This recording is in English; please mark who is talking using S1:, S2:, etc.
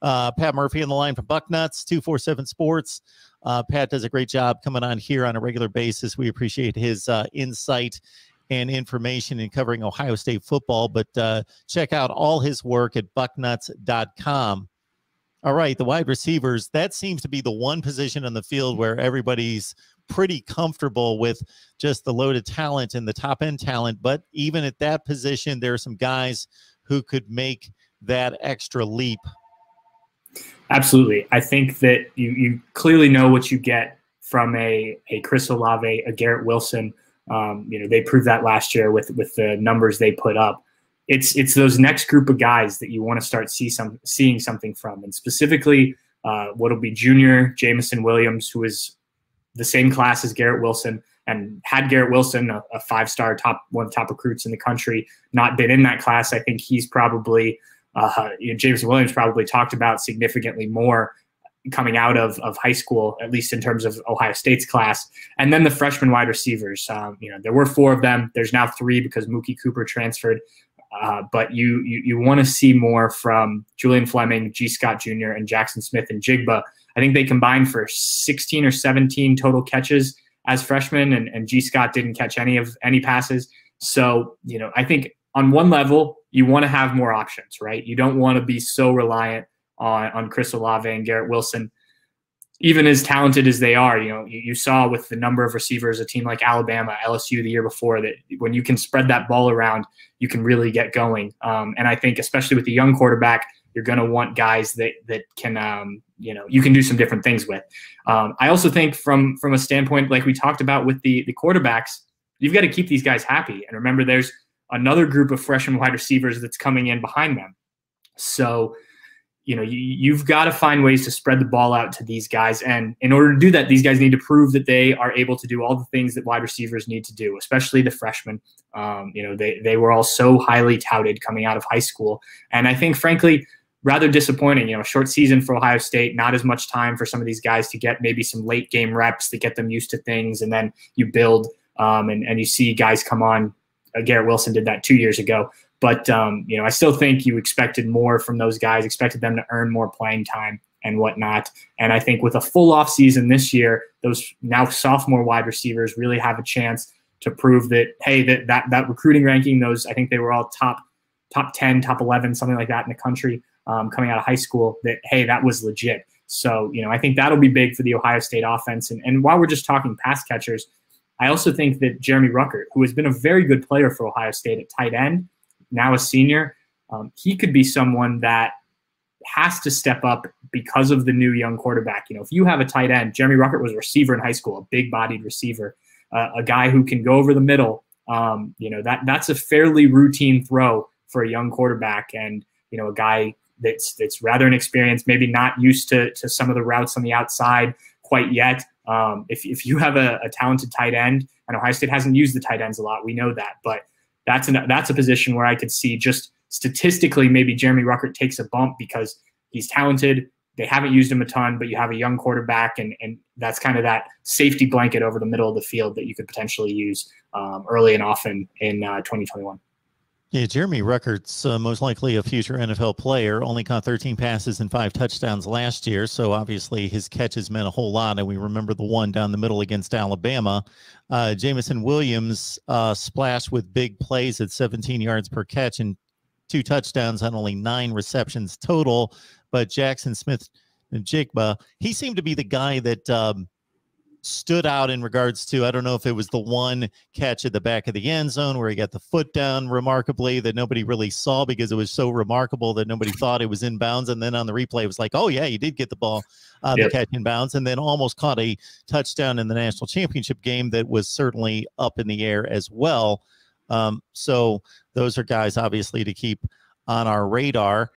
S1: Pat Murphy on the line from Bucknuts, 247 Sports. Pat does a great job coming on here on a regular basis. We appreciate his insight and information in covering Ohio State football, but check out all his work at bucknuts.com. All right, the wide receivers, that seems to be the one position on the field where everybody's pretty comfortable with just the loaded talent and the top-end talent. But even at that position, there are some guys who could make that extra leap.
S2: Absolutely. I think that you clearly know what you get from a Chris Olave, a Garrett Wilson. They proved that last year with the numbers they put up. It's those next group of guys that you want to start seeing something from, and specifically what'll be junior Jamison Williams, who is the same class as Garrett Wilson, and had Garrett Wilson, a five-star one of the top recruits in the country, not been in that class, I think he's probably Jamison Williams probably talked about significantly more coming out of high school, at least in terms of Ohio State's class. And then the freshman wide receivers, there were 4 of them. There's now 3 because Mookie Cooper transferred. But you want to see more from Julian Fleming, G. Scott Jr., and Jackson Smith and Jigba. I think they combined for 16 or 17 total catches as freshmen, and G. Scott didn't catch any passes. So, I think on one level, you want to have more options, right? You don't want to be so reliant on Chris Olave and Garrett Wilson. Even as talented as they are, you saw with the number of receivers, a team like Alabama, LSU the year before, that when you can spread that ball around, you can really get going. And I think especially with the young quarterback, you're going to want guys that can, you can do some different things with. I also think from a standpoint, like we talked about with the quarterbacks, you've got to keep these guys happy. And remember, there's another group of freshman wide receivers that's coming in behind them. So, you've got to find ways to spread the ball out to these guys. And in order to do that, these guys need to prove that they are able to do all the things that wide receivers need to do, especially the freshmen. They were all so highly touted coming out of high school. And I think, frankly, rather disappointing, short season for Ohio State, not as much time for some of these guys to get maybe some late game reps to get them used to things. And then you build and you see guys come on. Garrett Wilson did that 2 years ago. But, I still think you expected more from those guys, expected them to earn more playing time and whatnot. And I think with a full offseason this year, those now sophomore wide receivers really have a chance to prove that, hey, that recruiting ranking, I think they were all top 10, top 11, something like that in the country coming out of high school, that, hey, that was legit. So, I think that'll be big for the Ohio State offense. And while we're just talking pass catchers, I also think that Jeremy Ruckert, who has been a very good player for Ohio State at tight end, now a senior, he could be someone that has to step up because of the new young quarterback. If you have a tight end, Jeremy Ruckert was a receiver in high school, a big-bodied receiver, a guy who can go over the middle. That's a fairly routine throw for a young quarterback, and a guy that's rather inexperienced, maybe not used to some of the routes on the outside quite yet. If you have a talented tight end, and Ohio State hasn't used the tight ends a lot, we know that, but that's a position where I could see just statistically maybe Jeremy Ruckert takes a bump because he's talented. They haven't used him a ton, but you have a young quarterback, and that's kind of that safety blanket over the middle of the field that you could potentially use early and often in 2021.
S1: Yeah, Jeremy Ruckert's most likely a future NFL player. Only caught 13 passes and 5 touchdowns last year, so obviously his catches meant a whole lot, and we remember the one down the middle against Alabama. Jamison Williams splashed with big plays at 17 yards per catch and 2 touchdowns on only 9 receptions total. But Jackson Smith and Jigba, he seemed to be the guy that stood out in regards to, I don't know if it was the one catch at the back of the end zone where he got the foot down remarkably that nobody really saw because it was so remarkable that nobody thought it was in bounds. And then on the replay, it was like, oh yeah, he did get the ball, the catch in bounds, and then almost caught a touchdown in the national championship game that was certainly up in the air as well. So those are guys obviously to keep on our radar.